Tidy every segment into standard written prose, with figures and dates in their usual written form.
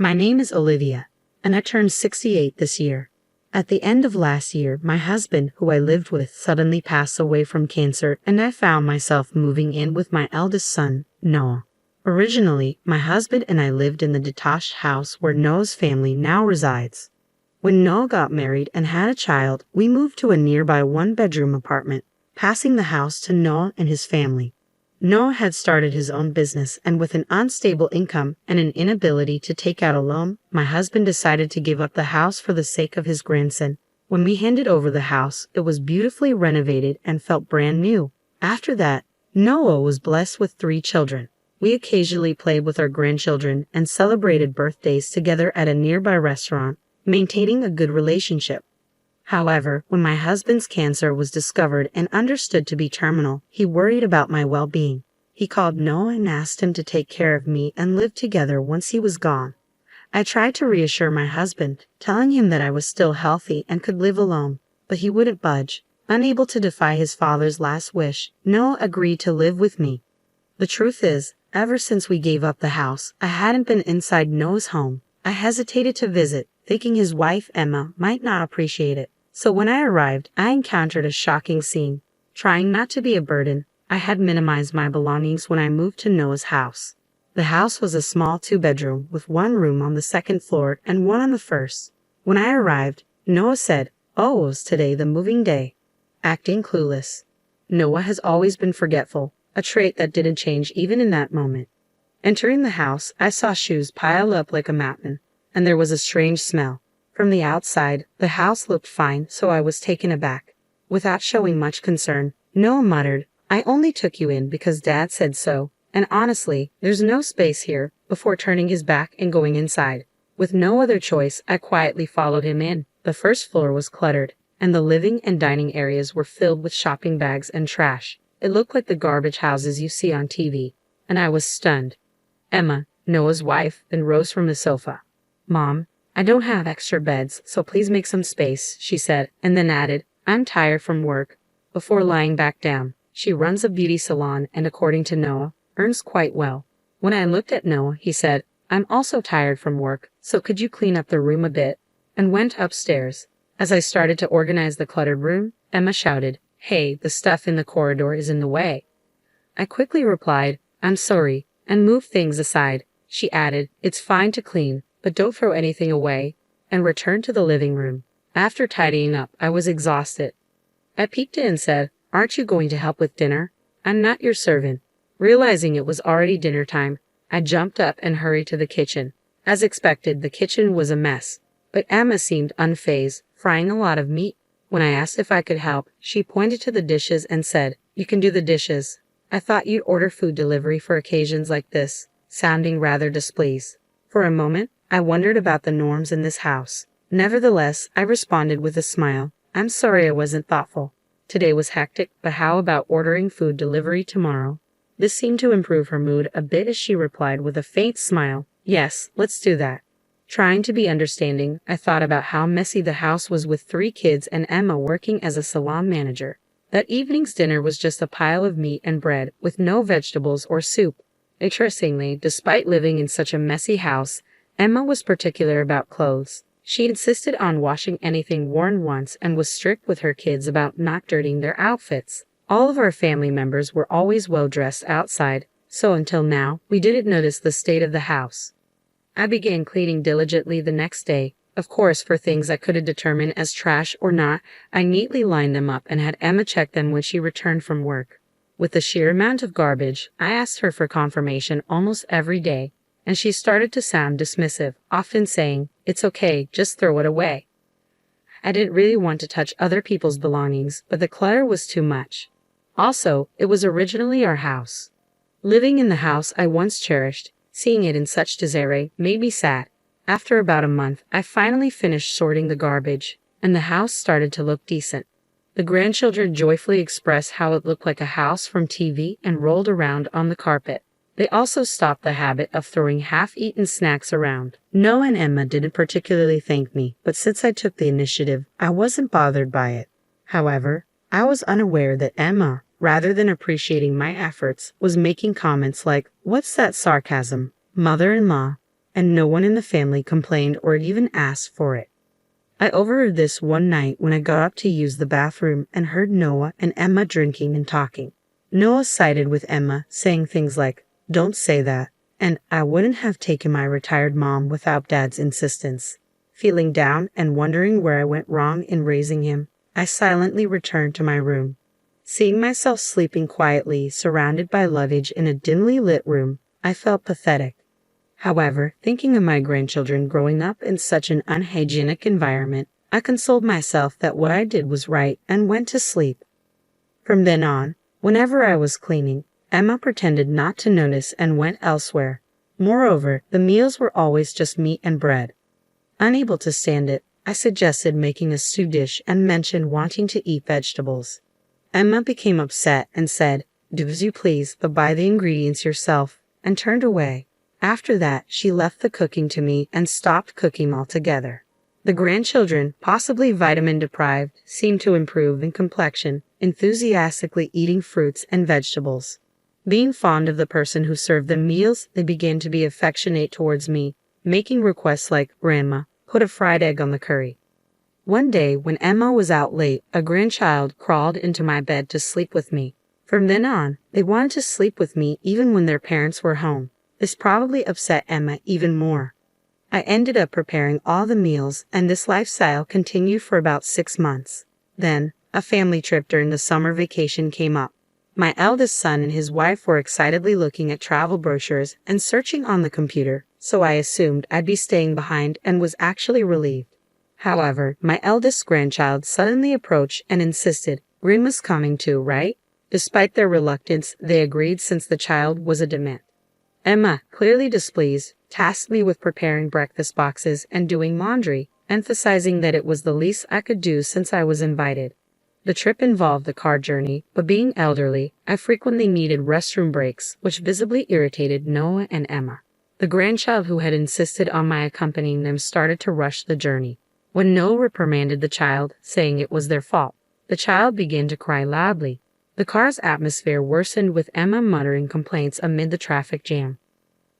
My name is Olivia, and I turned 68 this year. At the end of last year, my husband, who I lived with, suddenly passed away from cancer, and I found myself moving in with my eldest son, Noah. Originally, my husband and I lived in the detached house where Noah's family now resides. When Noah got married and had a child, we moved to a nearby one-bedroom apartment, passing the house to Noah and his family. Noah had started his own business, and with an unstable income and an inability to take out a loan, my husband decided to give up the house for the sake of his grandson. When we handed over the house, it was beautifully renovated and felt brand new. After that, Noah was blessed with 3 children. We occasionally played with our grandchildren and celebrated birthdays together at a nearby restaurant, maintaining a good relationship. However, when my husband's cancer was discovered and understood to be terminal, he worried about my well-being. He called Noah and asked him to take care of me and live together once he was gone. I tried to reassure my husband, telling him that I was still healthy and could live alone, but he wouldn't budge. Unable to defy his father's last wish, Noah agreed to live with me. The truth is, ever since we gave up the house, I hadn't been inside Noah's home. I hesitated to visit, thinking his wife, Emma, might not appreciate it. So when I arrived, I encountered a shocking scene. Trying not to be a burden, I had minimized my belongings when I moved to Noah's house. The house was a small 2-bedroom with 1 room on the 2nd floor and 1 on the 1st. When I arrived, Noah said, "Oh, was today the moving day?" Acting clueless. Noah has always been forgetful, a trait that didn't change even in that moment. Entering the house, I saw shoes piled up like a mountain, and there was a strange smell. From the outside, the house looked fine, so I was taken aback. Without showing much concern, Noah muttered, "I only took you in because Dad said so, and honestly, there's no space here," before turning his back and going inside. With no other choice, I quietly followed him in. The 1st floor was cluttered, and the living and dining areas were filled with shopping bags and trash. It looked like the garbage houses you see on TV, and I was stunned. Emma, Noah's wife, then rose from the sofa. "Mom, I don't have extra beds, so please make some space," she said, and then added, "I'm tired from work," before lying back down. She runs a beauty salon and, according to Noah, earns quite well. When I looked at Noah, he said, "I'm also tired from work, so could you clean up the room a bit?" and went upstairs. As I started to organize the cluttered room, Emma shouted, "Hey, the stuff in the corridor is in the way." I quickly replied, "I'm sorry," and moved things aside. She added, "It's fine to clean, but don't throw anything away," and returned to the living room. After tidying up, I was exhausted. I peeked in and said, "Aren't you going to help with dinner? I'm not your servant." Realizing it was already dinner time, I jumped up and hurried to the kitchen. As expected, the kitchen was a mess, but Emma seemed unfazed, frying a lot of meat. When I asked if I could help, she pointed to the dishes and said, "You can do the dishes. I thought you'd order food delivery for occasions like this," sounding rather displeased. For a moment, I wondered about the norms in this house. Nevertheless, I responded with a smile, "I'm sorry I wasn't thoughtful. Today was hectic, but how about ordering food delivery tomorrow?" This seemed to improve her mood a bit as she replied with a faint smile, "Yes, let's do that." Trying to be understanding, I thought about how messy the house was with 3 kids and Emma working as a salon manager. That evening's dinner was just a pile of meat and bread with no vegetables or soup. Interestingly, despite living in such a messy house, Emma was particular about clothes. She insisted on washing anything worn once and was strict with her kids about not dirtying their outfits. All of our family members were always well dressed outside, so until now, we didn't notice the state of the house. I began cleaning diligently the next day. Of course, for things I couldn't determine as trash or not, I neatly lined them up and had Emma check them when she returned from work. With the sheer amount of garbage, I asked her for confirmation almost every day, and she started to sound dismissive, often saying, "It's okay, just throw it away." I didn't really want to touch other people's belongings, but the clutter was too much. Also, it was originally our house. Living in the house I once cherished, seeing it in such disarray made me sad. After about a month, I finally finished sorting the garbage, and the house started to look decent. The grandchildren joyfully expressed how it looked like a house from TV and rolled around on the carpet. They also stopped the habit of throwing half-eaten snacks around. Noah and Emma didn't particularly thank me, but since I took the initiative, I wasn't bothered by it. However, I was unaware that Emma, rather than appreciating my efforts, was making comments like, "What's that sarcasm, mother-in-law?" and no one in the family complained or even asked for it. I overheard this one night when I got up to use the bathroom and heard Noah and Emma drinking and talking. Noah sided with Emma, saying things like, "Don't say that," and "I wouldn't have taken my retired mom without Dad's insistence." Feeling down and wondering where I went wrong in raising him, I silently returned to my room. Seeing myself sleeping quietly, surrounded by luggage in a dimly lit room, I felt pathetic. However, thinking of my grandchildren growing up in such an unhygienic environment, I consoled myself that what I did was right and went to sleep. From then on, whenever I was cleaning, Emma pretended not to notice and went elsewhere. Moreover, the meals were always just meat and bread. Unable to stand it, I suggested making a stew dish and mentioned wanting to eat vegetables. Emma became upset and said, "Do as you please, but buy the ingredients yourself," and turned away. After that, she left the cooking to me and stopped cooking altogether. The grandchildren, possibly vitamin deprived, seemed to improve in complexion, enthusiastically eating fruits and vegetables. Being fond of the person who served them meals, they began to be affectionate towards me, making requests like, "Grandma, put a fried egg on the curry." One day, when Emma was out late, a grandchild crawled into my bed to sleep with me. From then on, they wanted to sleep with me even when their parents were home. This probably upset Emma even more. I ended up preparing all the meals, and this lifestyle continued for about 6 months. Then, a family trip during the summer vacation came up. My eldest son and his wife were excitedly looking at travel brochures and searching on the computer, so I assumed I'd be staying behind and was actually relieved. However, my eldest grandchild suddenly approached and insisted, "Grandma's coming too, right?" Despite their reluctance, they agreed since the child was a dement. Emma, clearly displeased, tasked me with preparing breakfast boxes and doing laundry, emphasizing that it was the least I could do since I was invited. The trip involved a car journey, but being elderly, I frequently needed restroom breaks, which visibly irritated Noah and Emma. The grandchild who had insisted on my accompanying them started to rush the journey. When Noah reprimanded the child, saying it was their fault, the child began to cry loudly. The car's atmosphere worsened with Emma muttering complaints amid the traffic jam.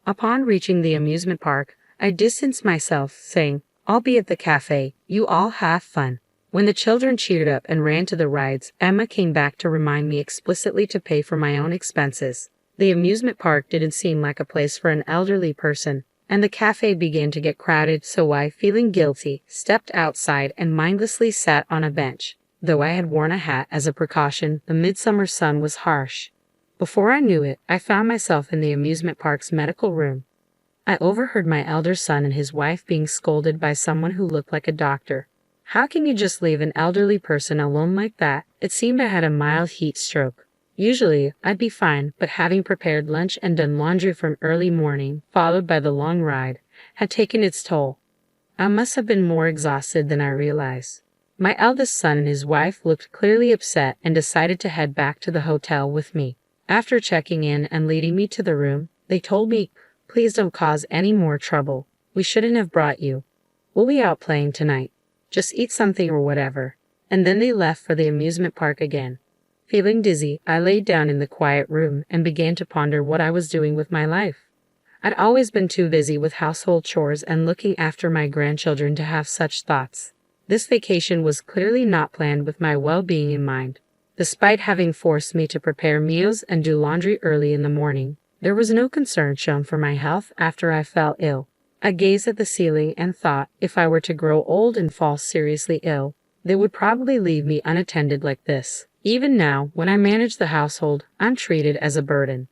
Upon reaching the amusement park, I distanced myself, saying, "I'll be at the cafe, you all have fun." When the children cheered up and ran to the rides, Emma came back to remind me explicitly to pay for my own expenses. The amusement park didn't seem like a place for an elderly person, and the cafe began to get crowded, so I, feeling guilty, stepped outside and mindlessly sat on a bench. Though I had worn a hat as a precaution, the midsummer sun was harsh. Before I knew it, I found myself in the amusement park's medical room. I overheard my elder son and his wife being scolded by someone who looked like a doctor. "How can you just leave an elderly person alone like that?" It seemed I had a mild heat stroke. Usually, I'd be fine, but having prepared lunch and done laundry from early morning, followed by the long ride, had taken its toll. I must have been more exhausted than I realized. My eldest son and his wife looked clearly upset and decided to head back to the hotel with me. After checking in and leading me to the room, they told me, "Please don't cause any more trouble. We shouldn't have brought you. We'll be out playing tonight. Just eat something or whatever." And then they left for the amusement park again. Feeling dizzy, I laid down in the quiet room and began to ponder what I was doing with my life. I'd always been too busy with household chores and looking after my grandchildren to have such thoughts. This vacation was clearly not planned with my well-being in mind. Despite having forced me to prepare meals and do laundry early in the morning, there was no concern shown for my health after I fell ill. I gazed at the ceiling and thought, if I were to grow old and fall seriously ill, they would probably leave me unattended like this. Even now, when I manage the household, I'm treated as a burden.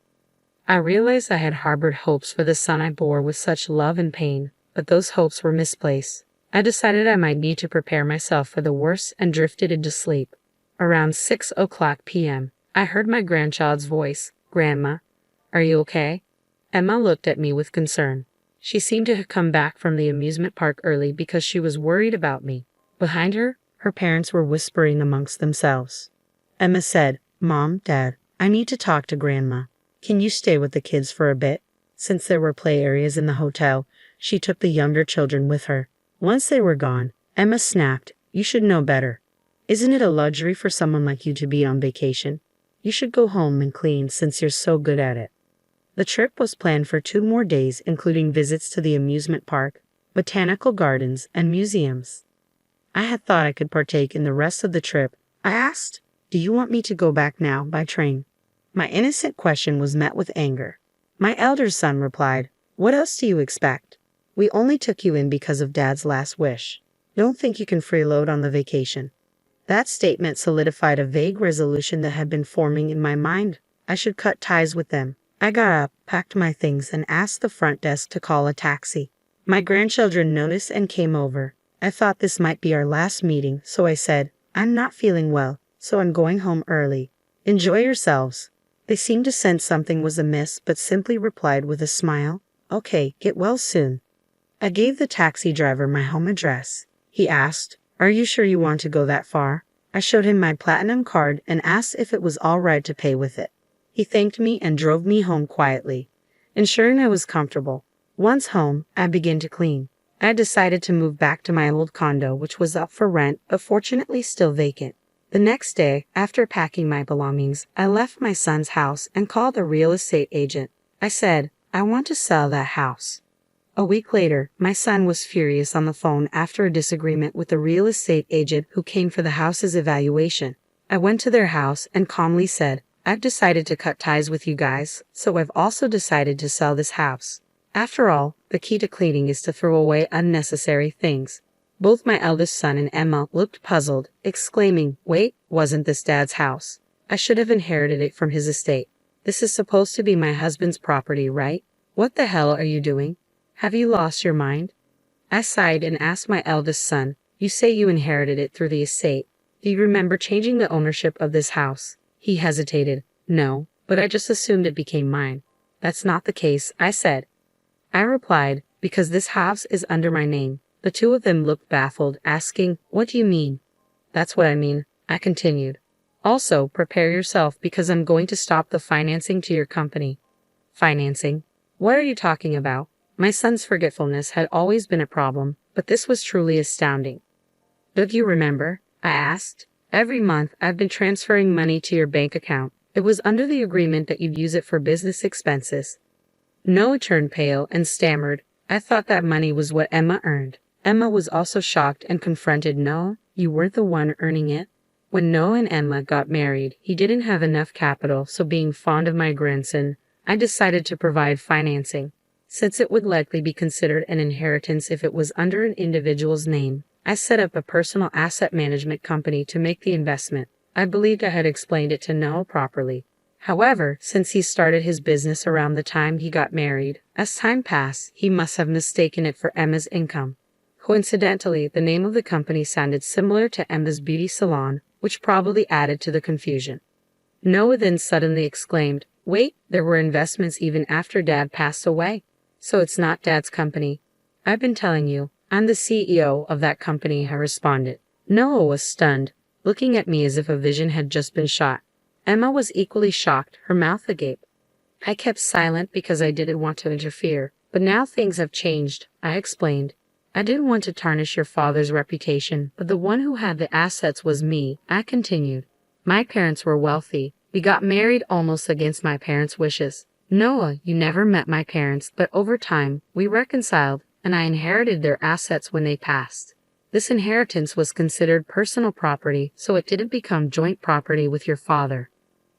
I realized I had harbored hopes for the son I bore with such love and pain, but those hopes were misplaced. I decided I might need to prepare myself for the worst and drifted into sleep. Around 6:00 p.m., I heard my grandchild's voice. "Grandma, are you okay?" Emma looked at me with concern. She seemed to have come back from the amusement park early because she was worried about me. Behind her, her parents were whispering amongst themselves. Emma said, "Mom, Dad, I need to talk to Grandma. Can you stay with the kids for a bit?" Since there were play areas in the hotel, she took the younger children with her. Once they were gone, Emma snapped, "You should know better. Isn't it a luxury for someone like you to be on vacation? You should go home and clean since you're so good at it." The trip was planned for 2 more days, including visits to the amusement park, botanical gardens, and museums. I had thought I could partake in the rest of the trip. I asked, "Do you want me to go back now by train?" My innocent question was met with anger. My elder son replied, "What else do you expect? We only took you in because of Dad's last wish. Don't think you can freeload on the vacation." That statement solidified a vague resolution that had been forming in my mind. I should cut ties with them. I got up, packed my things, and asked the front desk to call a taxi. My grandchildren noticed and came over. I thought this might be our last meeting, so I said, "I'm not feeling well, so I'm going home early. Enjoy yourselves." They seemed to sense something was amiss, but simply replied with a smile, "Okay, get well soon." I gave the taxi driver my home address. He asked, "Are you sure you want to go that far?" I showed him my platinum card and asked if it was all right to pay with it. He thanked me and drove me home quietly, ensuring I was comfortable. Once home, I began to clean. I decided to move back to my old condo, which was up for rent, but fortunately still vacant. The next day, after packing my belongings, I left my son's house and called a real estate agent. I said, "I want to sell that house." A week later, my son was furious on the phone after a disagreement with the real estate agent who came for the house's evaluation. I went to their house and calmly said, "I've decided to cut ties with you guys, so I've also decided to sell this house. After all, the key to cleaning is to throw away unnecessary things." Both my eldest son and Emma looked puzzled, exclaiming, "Wait, wasn't this Dad's house? I should have inherited it from his estate. This is supposed to be my husband's property, right? What the hell are you doing? Have you lost your mind?" I sighed and asked my eldest son, "You say you inherited it through the estate. Do you remember changing the ownership of this house?" He hesitated. "No, but I just assumed it became mine." "That's not the case," I said. I replied, "Because this house is under my name." The two of them looked baffled, asking, "What do you mean?" "That's what I mean," I continued. "Also, prepare yourself because I'm going to stop the financing to your company." "Financing? What are you talking about?" My son's forgetfulness had always been a problem, but this was truly astounding. "Don't you remember?" I asked. "Every month I've been transferring money to your bank account. It was under the agreement that you'd use it for business expenses." Noah turned pale and stammered, "I thought that money was what Emma earned." Emma was also shocked and confronted Noah. "You weren't the one earning it." When Noah and Emma got married, he didn't have enough capital, so being fond of my grandson, I decided to provide financing. Since it would likely be considered an inheritance if it was under an individual's name, I set up a personal asset management company to make the investment. I believed I had explained it to Noah properly. However, since he started his business around the time he got married, as time passed, he must have mistaken it for Emma's income. Coincidentally, the name of the company sounded similar to Emma's beauty salon, which probably added to the confusion. Noah then suddenly exclaimed, "Wait, there were investments even after Dad passed away. So it's not Dad's company." "I've been telling you, I'm the CEO of that company," I responded. Noah was stunned, looking at me as if a vision had just been shot. Emma was equally shocked, her mouth agape. I kept silent because I didn't want to interfere, but now things have changed, I explained. "I didn't want to tarnish your father's reputation, but the one who had the assets was me," I continued. "My parents were wealthy. We got married almost against my parents' wishes. Noah, you never met my parents, but over time, we reconciled, and I inherited their assets when they passed. This inheritance was considered personal property, so it didn't become joint property with your father."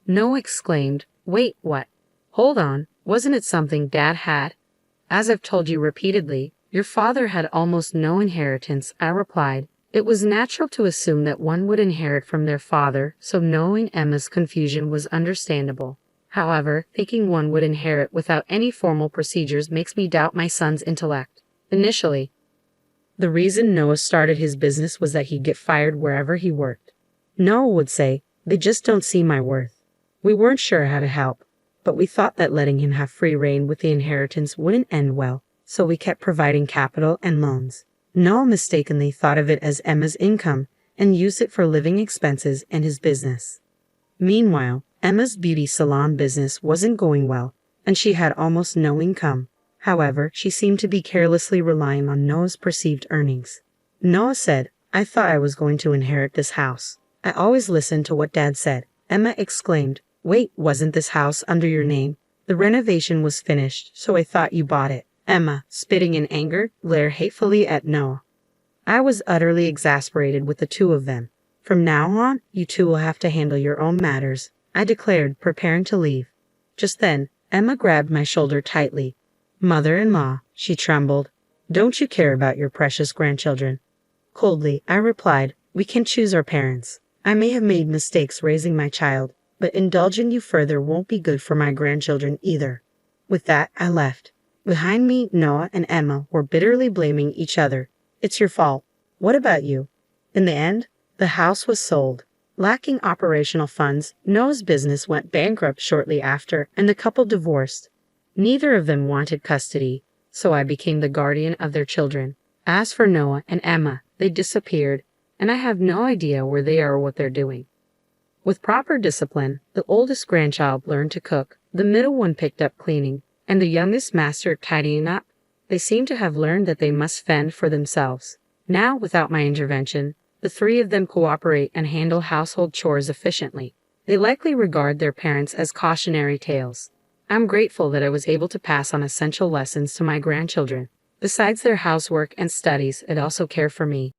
Noah exclaimed, "Wait, what? Hold on, wasn't it something Dad had?" "As I've told you repeatedly, your father had almost no inheritance," I replied. It was natural to assume that one would inherit from their father, so knowing Emma's confusion was understandable. However, thinking one would inherit without any formal procedures makes me doubt my son's intellect. Initially, the reason Noah started his business was that he'd get fired wherever he worked. Noah would say, "They just don't see my worth." We weren't sure how to help, but we thought that letting him have free rein with the inheritance wouldn't end well, so we kept providing capital and loans. Noah mistakenly thought of it as Emma's income and used it for living expenses and his business. Meanwhile, Emma's beauty salon business wasn't going well, and she had almost no income. However, she seemed to be carelessly relying on Noah's perceived earnings. Noah said, "I thought I was going to inherit this house. I always listened to what Dad said." Emma exclaimed, "Wait, wasn't this house under your name?" The renovation was finished, so I thought you bought it. Emma, spitting in anger, glared hatefully at Noah. I was utterly exasperated with the two of them. From now on, you two will have to handle your own matters, I declared, preparing to leave. Just then, Emma grabbed my shoulder tightly. Mother-in-law, she trembled. Don't you care about your precious grandchildren? Coldly, I replied, we can choose our parents. I may have made mistakes raising my child, but indulging you further won't be good for my grandchildren either. With that, I left. Behind me, Noah and Emma were bitterly blaming each other. It's your fault. What about you? In the end, the house was sold. Lacking operational funds, Noah's business went bankrupt shortly after, and the couple divorced. Neither of them wanted custody, so I became the guardian of their children. As for Noah and Emma, they disappeared, and I have no idea where they are or what they're doing. With proper discipline, the oldest grandchild learned to cook, the middle one picked up cleaning, and the youngest mastered tidying up. They seem to have learned that they must fend for themselves. Now, without my intervention, the three of them cooperate and handle household chores efficiently. They likely regard their parents as cautionary tales. I'm grateful that I was able to pass on essential lessons to my grandchildren. Besides their housework and studies, they also care for me.